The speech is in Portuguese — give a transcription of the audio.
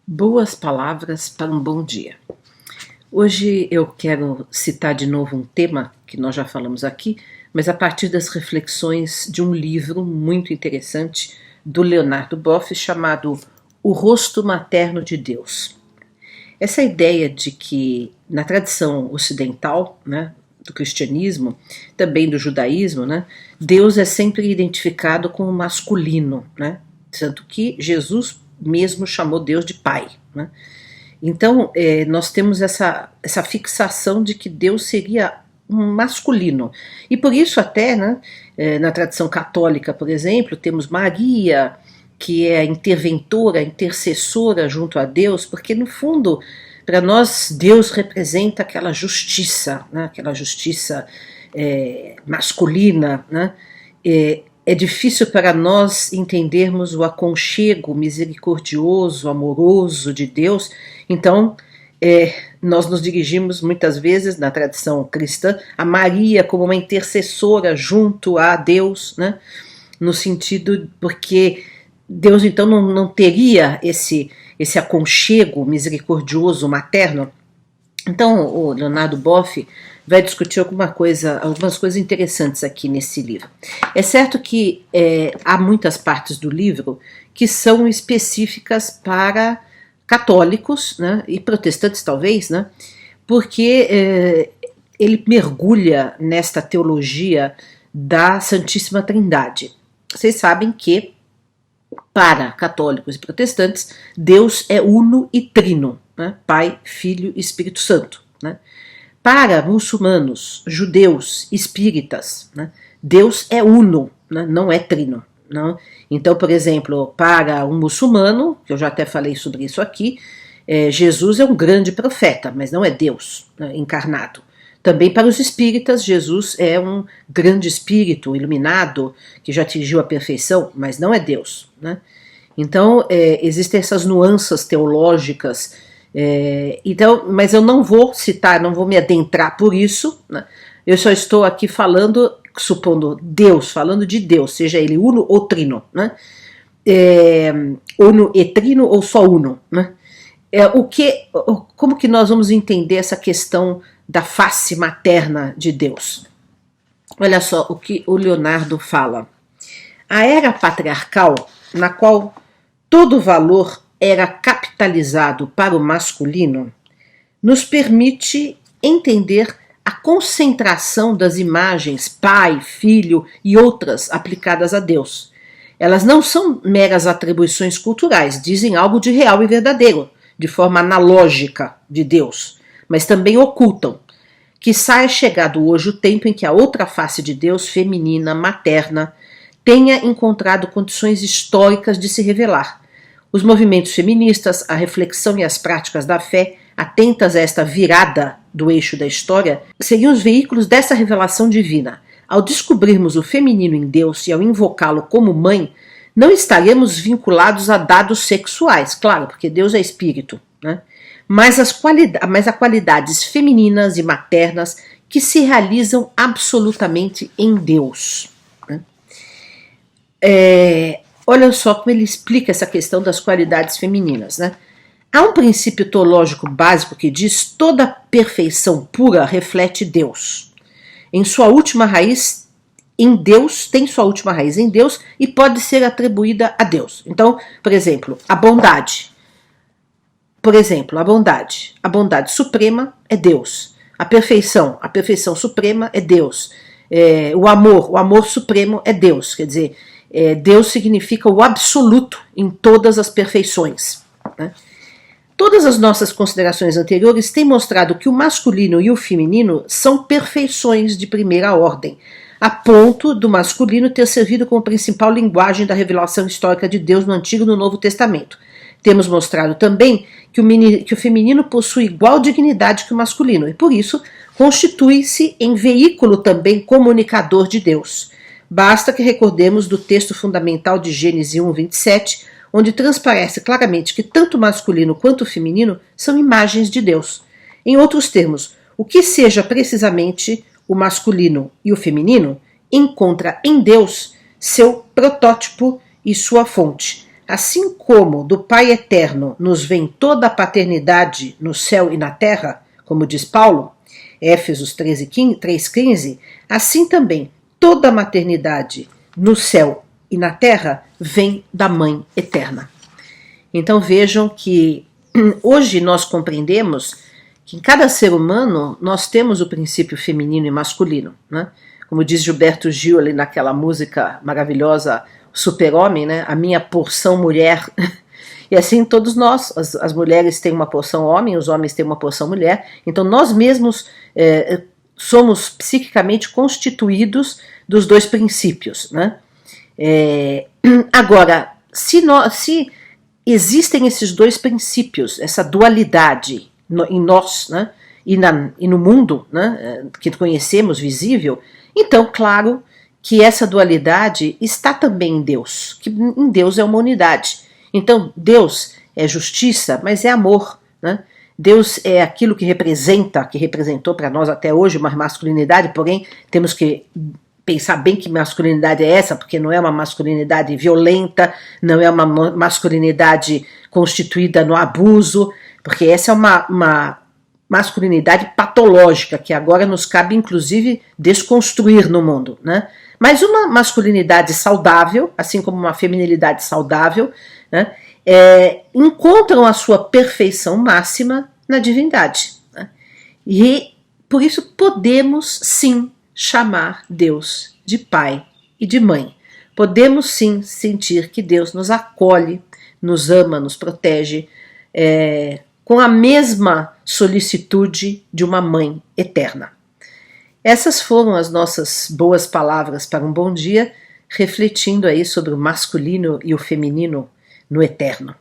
Boas palavras para um bom dia. Hoje eu quero citar de novo um tema que nós já falamos aqui, mas a partir das reflexões de um livro muito interessante do Leonardo Boff chamado O Rosto Materno de Deus. Essa ideia de que na tradição ocidental, do cristianismo, também do judaísmo, Deus é sempre identificado como masculino, tanto que Jesus mesmo chamou Deus de Pai. Então, nós temos essa fixação de que Deus seria um masculino. E por isso até, na tradição católica, por exemplo, temos Maria, que é a interventora, intercessora junto a Deus, porque no fundo, para nós, Deus representa aquela justiça, aquela justiça masculina, É difícil para nós entendermos o aconchego misericordioso, amoroso de Deus. Então, nós nos dirigimos muitas vezes, na tradição cristã, a Maria como uma intercessora junto a Deus, no sentido porque Deus então não teria esse aconchego misericordioso materno. Então, o Leonardo Boff vai discutir algumas coisas interessantes aqui nesse livro. É certo que há muitas partes do livro que são específicas para católicos, e protestantes talvez, porque ele mergulha nesta teologia da Santíssima Trindade. Vocês sabem que para católicos e protestantes Deus é uno e trino, Pai, Filho e Espírito Santo. Para muçulmanos, judeus, espíritas, Deus é uno, não é trino. Então, por exemplo, para um muçulmano, que eu já até falei sobre isso aqui, Jesus é um grande profeta, mas não é Deus encarnado. Também para os espíritas, Jesus é um grande espírito iluminado, que já atingiu a perfeição, mas não é Deus. Então, existem essas nuances teológicas. Então, mas eu não vou citar, não vou me adentrar por isso, Eu só estou aqui supondo Deus, falando de Deus, seja ele uno ou trino, uno e trino ou só uno, como que nós vamos entender essa questão da face materna de Deus? Olha só o que o Leonardo fala. A era patriarcal, na qual todo valor era capitalizado para o masculino, nos permite entender a concentração das imagens pai, filho e outras aplicadas a Deus. Elas não são meras atribuições culturais, dizem algo de real e verdadeiro, de forma analógica de Deus, mas também ocultam. Quiçá é chegado hoje o tempo em que a outra face de Deus, feminina, materna, tenha encontrado condições históricas de se revelar. Os movimentos feministas, a reflexão e as práticas da fé, atentas a esta virada do eixo da história, seriam os veículos dessa revelação divina. Ao descobrirmos o feminino em Deus e ao invocá-lo como mãe, não estaremos vinculados a dados sexuais, claro, porque Deus é espírito, mas a qualidades femininas e maternas que se realizam absolutamente em Deus. Olha só como ele explica essa questão das qualidades femininas. Há um princípio teológico básico que diz que toda perfeição pura reflete Deus. Em sua última raiz em Deus, tem sua última raiz em Deus e pode ser atribuída a Deus. Então, por exemplo, a bondade. A bondade suprema é Deus. A perfeição suprema é Deus. O amor supremo é Deus. Quer dizer, Deus significa o absoluto em todas as perfeições. Todas as nossas considerações anteriores têm mostrado que o masculino e o feminino são perfeições de primeira ordem, a ponto do masculino ter servido como principal linguagem da revelação histórica de Deus no Antigo e no Novo Testamento. Temos mostrado também que o feminino possui igual dignidade que o masculino e, por isso, constitui-se em veículo também comunicador de Deus. Basta que recordemos do texto fundamental de Gênesis 1:27, onde transparece claramente que tanto o masculino quanto o feminino são imagens de Deus. Em outros termos, o que seja precisamente o masculino e o feminino encontra em Deus seu protótipo e sua fonte. assim como do Pai eterno nos vem toda a paternidade no céu e na terra, como diz Paulo, Éfesos 3,15, assim também toda a maternidade no céu e na terra vem da Mãe eterna. Então vejam que hoje nós compreendemos que em cada ser humano nós temos o princípio feminino e masculino, né? Como diz Gilberto Gil ali naquela música maravilhosa Super-Homem, né? A minha porção mulher. E assim todos nós, as mulheres têm uma porção homem, os homens têm uma porção mulher. Então nós mesmos somos psiquicamente constituídos dos dois princípios, né? Agora, se existem esses dois princípios, essa dualidade em nós, né, e no mundo, né, que conhecemos, visível, então, claro que essa dualidade está também em Deus, que em Deus é uma unidade. Então, Deus é justiça, mas é amor, né? Deus é aquilo que representou para nós até hoje uma masculinidade, porém temos que pensar bem que masculinidade é essa, porque não é uma masculinidade violenta, não é uma masculinidade constituída no abuso, porque essa é uma masculinidade patológica, que agora nos cabe inclusive desconstruir no mundo, né? Mas uma masculinidade saudável, assim como uma feminilidade saudável, né, encontram a sua perfeição máxima na divindade, né? E por isso podemos sim chamar Deus de pai e de mãe. Podemos sim sentir que Deus nos acolhe, nos ama, nos protege, com a mesma solicitude de uma mãe eterna. Essas foram as nossas boas palavras para um bom dia, refletindo aí sobre o masculino e o feminino no eterno.